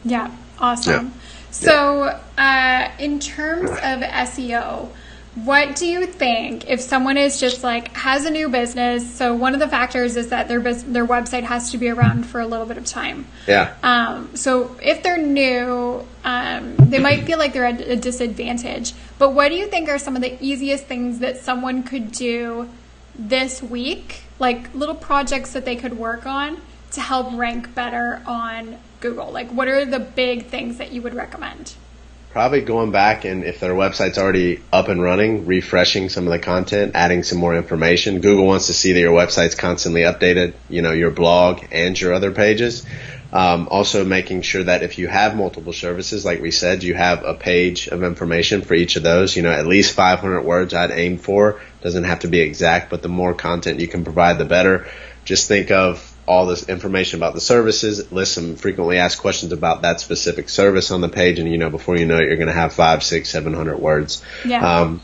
Yeah. Awesome. Yeah. So, in terms of SEO, what do you think if someone is just has a new business? So one of the factors is that their website has to be around for a little bit of time. Yeah. So if they're new, they might feel like they're at a disadvantage. But what do you think are some of the easiest things that someone could do this week, like little projects that they could work on to help rank better on Google? What are the big things that you would recommend? Probably going back, and if their website's already up and running, refreshing some of the content, adding some more information. Google wants to see that your website's constantly updated, your blog and your other pages. Also making sure that if you have multiple services, like we said, you have a page of information for each of those. At least 500 words I'd aim for. Doesn't have to be exact, but the more content you can provide, the better. Just think of all this information about the services, list some frequently asked questions about that specific service on the page, and before you know it, you're going to have 500, 600, 700 words. Yeah.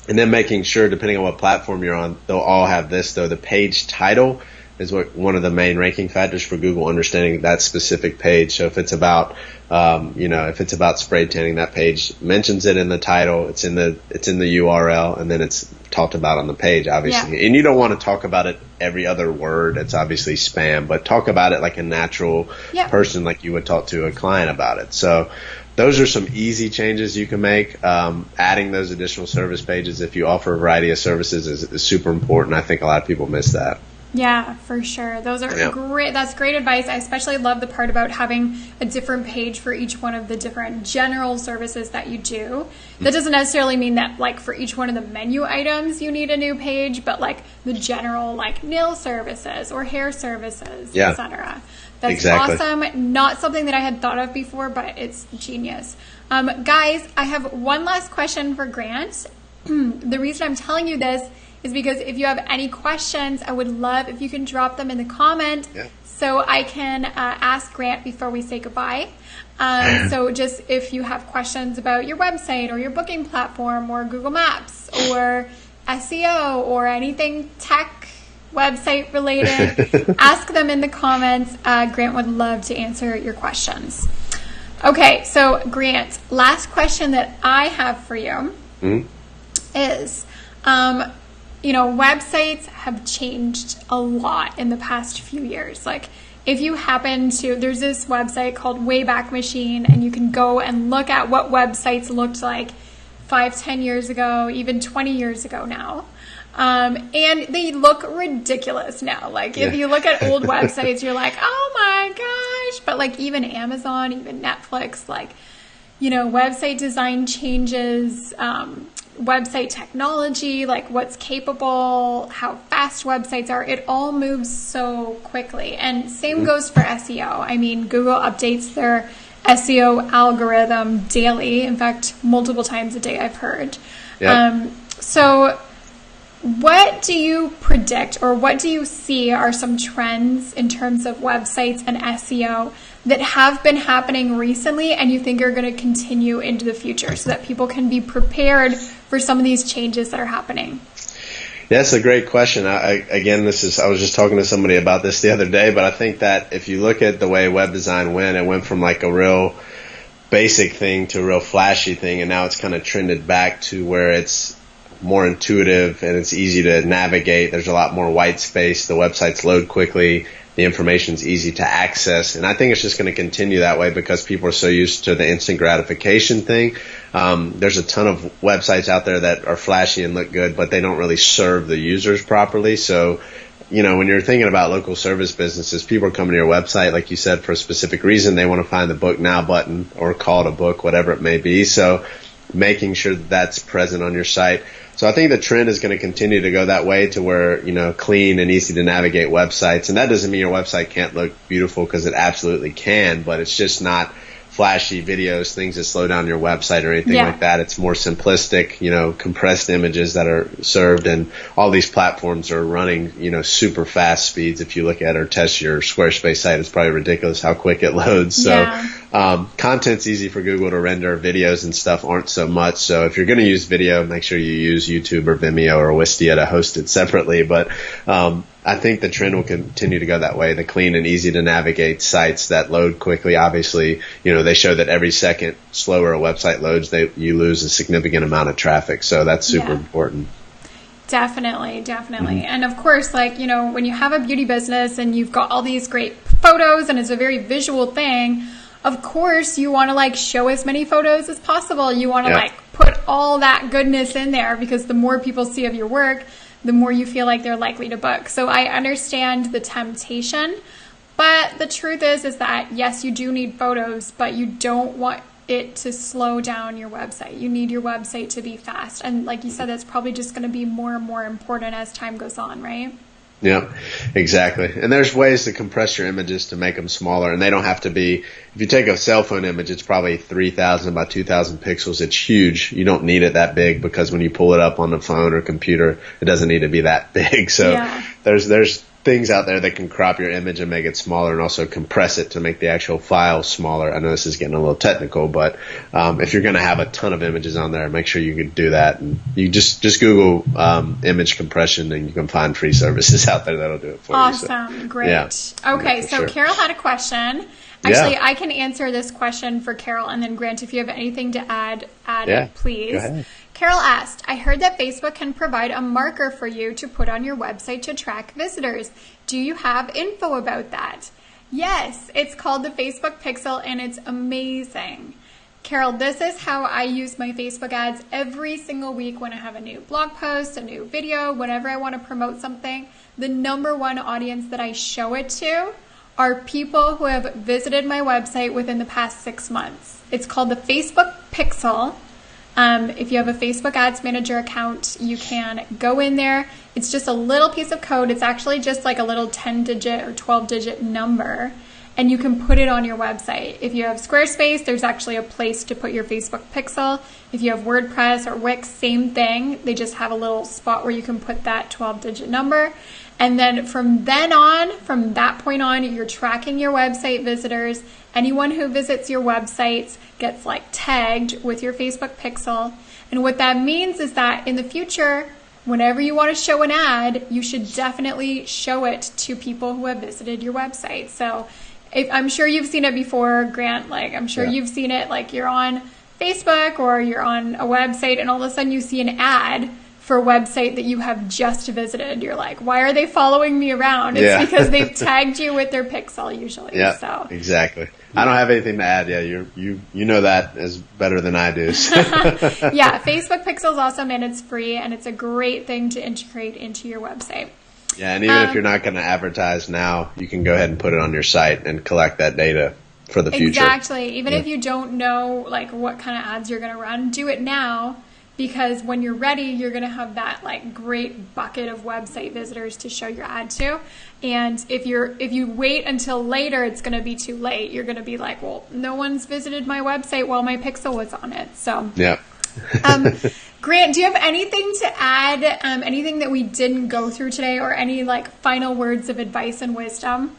And then making sure, depending on what platform you're on, they'll all have this though. The page title is one of the main ranking factors for Google, understanding that specific page. So if it's about, if it's about spray tanning, that page mentions it in the title. It's in the URL, and then it's talked about on the page, obviously. Yeah. And you don't want to talk about it every other word. It's obviously spam, but talk about it like a natural person, like you would talk to a client about it. So those are some easy changes you can make. Adding those additional service pages, if you offer a variety of services, is super important. I think a lot of people miss that. Yeah, for sure. Those are great. That's great advice. I especially love the part about having a different page for each one of the different general services that you do. That doesn't necessarily mean that for each one of the menu items you need a new page, but the general nail services or hair services, etc. That's awesome. Not something that I had thought of before, but it's genius. Guys, I have one last question for Grant. The reason I'm telling you this is because if you have any questions, I would love if you can drop them in the comment so I can ask Grant before we say goodbye. So just if you have questions about your website or your booking platform or Google Maps or SEO or anything tech website related, ask them in the comments. Grant would love to answer your questions. Okay, so Grant, last question that I have for you is... websites have changed a lot in the past few years. If you happen to, there's this website called Wayback Machine, and you can go and look at what websites looked like 5-10 years ago, even 20 years ago now. And they look ridiculous now. If you look at old websites, you're like, oh my gosh. But even Amazon, even Netflix, website design changes, website technology, like what's capable, how fast websites are. It all moves so quickly. And same goes for SEO. I mean, Google updates their SEO algorithm daily. In fact, multiple times a day, I've heard. Yep. So what do you predict, or what do you see are some trends in terms of websites and SEO that have been happening recently and you think are going to continue into the future so that people can be prepared for some of these changes that are happening? That's a great question. I was just talking to somebody about this the other day, but I think that if you look at the way web design went, it went from like a real basic thing to a real flashy thing, and now it's kind of trended back to where it's more intuitive and it's easy to navigate. There's a lot more white space. The websites load quickly. The information's easy to access. And I think it's just going to continue that way because people are so used to the instant gratification thing. There's a ton of websites out there that are flashy and look good, but they don't really serve the users properly. So, when you're thinking about local service businesses, people are coming to your website, like you said, for a specific reason. They want to find the book now button or call it a book, whatever it may be. So making sure that that's present on your site. So I think the trend is going to continue to go that way to where, clean and easy to navigate websites. And that doesn't mean your website can't look beautiful, because it absolutely can, but it's just not flashy videos, things that slow down your website or anything like that. It's more simplistic, compressed images that are served, and all these platforms are running, super fast speeds. If you look at or test your Squarespace site, it's probably ridiculous how quick it loads. So content's easy for Google to render. Videos and stuff aren't so much. So if you're going to use video, make sure you use YouTube or Vimeo or Wistia to host it separately. But I think the trend will continue to go that way. The clean and easy to navigate sites that load quickly. Obviously, they show that every second slower a website loads, you lose a significant amount of traffic. So that's super important. Definitely. And of course, when you have a beauty business and you've got all these great photos and it's a very visual thing, of course you want to show as many photos as possible. You want to put all that goodness in there, because the more people see of your work, the more you feel like they're likely to book. So I understand the temptation, but the truth is that yes, you do need photos, but you don't want it to slow down your website. You need your website to be fast. And like you said, that's probably just going to be more and more important as time goes on, right? Yeah, exactly. And there's ways to compress your images to make them smaller, and they don't have to be, if you take a cell phone image, it's probably 3,000 by 2,000 pixels. It's huge. You don't need it that big, because when you pull it up on the phone or computer, it doesn't need to be that big. So there's things out there that can crop your image and make it smaller, and also compress it to make the actual file smaller. I know this is getting a little technical, but if you're going to have a ton of images on there, make sure you can do that. And you just Google image compression, and you can find free services out there that'll do it for you. Awesome. Great. Yeah. Okay, so sure. Carol had a question. Actually, I can answer this question for Carol, and then Grant, if you have anything to add it, please. Go ahead. Carol asked, I heard that Facebook can provide a marker for you to put on your website to track visitors. Do you have info about that? Yes, it's called the Facebook Pixel, and it's amazing. Carol, this is how I use my Facebook ads every single week when I have a new blog post, a new video, whenever I want to promote something. The number one audience that I show it to are people who have visited my website within the past 6 months. It's called the Facebook Pixel. If you have a Facebook Ads Manager account, you can go in there. It's just a little piece of code. It's actually just like a little 10-digit or 12-digit number, and you can put it on your website. If you have Squarespace, there's actually a place to put your Facebook Pixel. If you have WordPress or Wix, same thing. They just have a little spot where you can put that 12-digit number. And then from that point on, you're tracking your website visitors. Anyone who visits your websites gets tagged with your Facebook Pixel. And what that means is that in the future, whenever you want to show an ad, you should definitely show it to people who have visited your website. So I'm sure you've seen it before, Grant. I'm sure you've seen it. You're on Facebook or you're on a website, and all of a sudden you see an ad for a website that you have just visited. You're like, why are they following me around? It's because they've tagged you with their pixel usually. Yeah, so. Exactly. I don't have anything to add. Yeah, you know that as better than I do. So. Yeah, Facebook Pixel is awesome, and it's free, and it's a great thing to integrate into your website. Yeah, and even if you're not going to advertise now, you can go ahead and put it on your site and collect that data for the future. Exactly. Even if you don't know like what kind of ads you're going to run, do it now, because when you're ready, you're going to have that like great bucket of website visitors to show your ad to. And if you wait until later, it's going to be too late. You're going to be like, well, no one's visited my website while my pixel was on it. So yeah. Grant, do you have anything to add? Anything that we didn't go through today, or any like final words of advice and wisdom?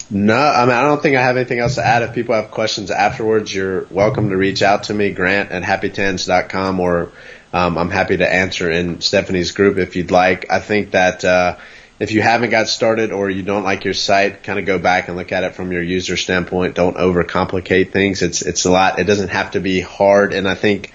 No, I mean, I don't think I have anything else to add. If people have questions afterwards, you're welcome to reach out to me, Grant@Happytans.com, or I'm happy to answer in Stephanie's group if you'd like. I think that if you haven't got started or you don't like your site, kind of go back and look at it from your user standpoint. Don't overcomplicate things. It's a lot. It doesn't have to be hard. And I think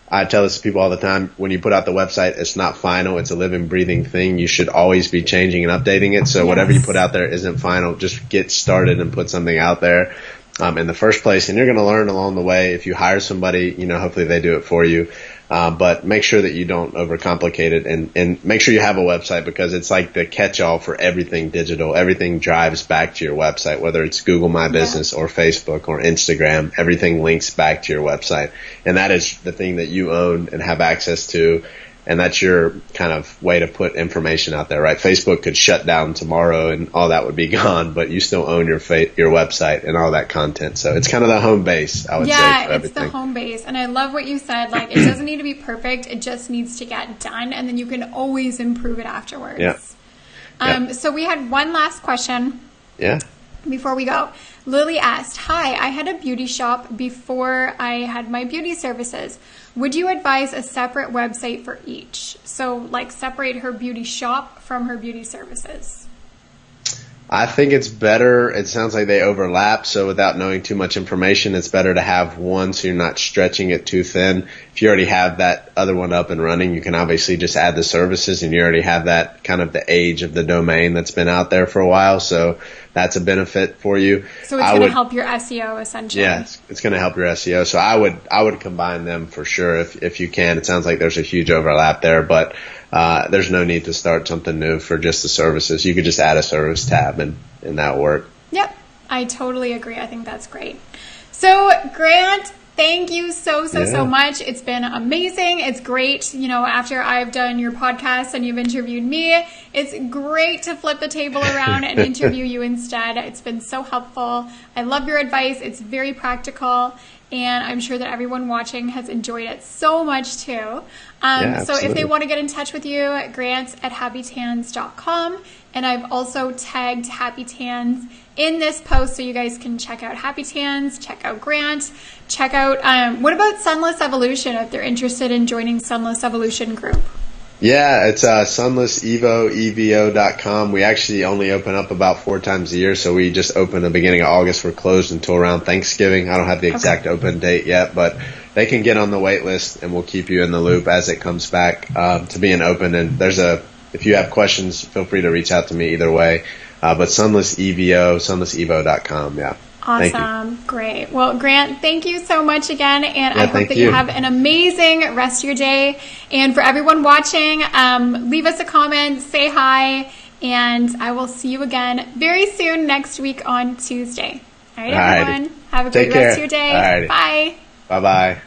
I tell this to people all the time, when you put out the website, it's not final. It's a living, breathing thing. You should always be changing and updating it. So whatever you put out there isn't final. Just get started and put something out there in the first place. And you're going to learn along the way. If you hire somebody, hopefully they do it for you. But make sure that you don't overcomplicate it, and make sure you have a website, because it's like the catch-all for everything digital. Everything drives back to your website, whether it's Google My Business or Facebook or Instagram. Everything links back to your website, and that is the thing that you own and have access to. And that's your kind of way to put information out there, right? Facebook could shut down tomorrow and all that would be gone, but you still own your website and all that content. So it's kind of the home base, I would say, for everything. Yeah, it's the home base. And I love what you said. Like, it doesn't need to be perfect. It just needs to get done. And then you can always improve it afterwards. Yeah. So we had one last question. Yeah. Before we go, Lily asked, hi, I had a beauty shop before I had my beauty services. Would you advise a separate website for each? So like separate her beauty shop from her beauty services. I think it's better. It sounds like they overlap. So without knowing too much information, it's better to have one so you're not stretching it too thin. If you already have that other one up and running, you can obviously just add the services, and you already have that kind of the age of the domain that's been out there for a while. So that's a benefit for you. So it's going to help your SEO essentially. Yeah, it's going to help your SEO. So I would combine them for sure if you can. It sounds like there's a huge overlap there, but there's no need to start something new for just the services. You could just add a service tab and that'll work. Yep, I totally agree. I think that's great. So Grant, thank you so much. It's been amazing. It's great, after I've done your podcast and you've interviewed me, it's great to flip the table around and interview you instead. It's been so helpful. I love your advice. It's very practical, and I'm sure that everyone watching has enjoyed it so much too. So if they want to get in touch with you, Grant@Happytans.com. And I've also tagged Happytans in this post so you guys can check out Happytans, check out Grant, check out, what about Sunless Evolution if they're interested in joining Sunless Evolution group? Yeah, it's sunlessevo.com. We actually only open up about 4 times a year, so we just opened the beginning of August. We're closed until around Thanksgiving. I don't have the exact open date yet, but they can get on the wait list, and we'll keep you in the loop as it comes back to being open. And if you have questions, feel free to reach out to me either way. But sunlessevo.com, yeah. Awesome. Great. Well, Grant, thank you so much again. And I hope that you have an amazing rest of your day. And for everyone watching, leave us a comment, say hi, and I will see you again very soon next week on Tuesday. All right, everyone. Have a great rest of your day. Alrighty. Bye. Bye-bye.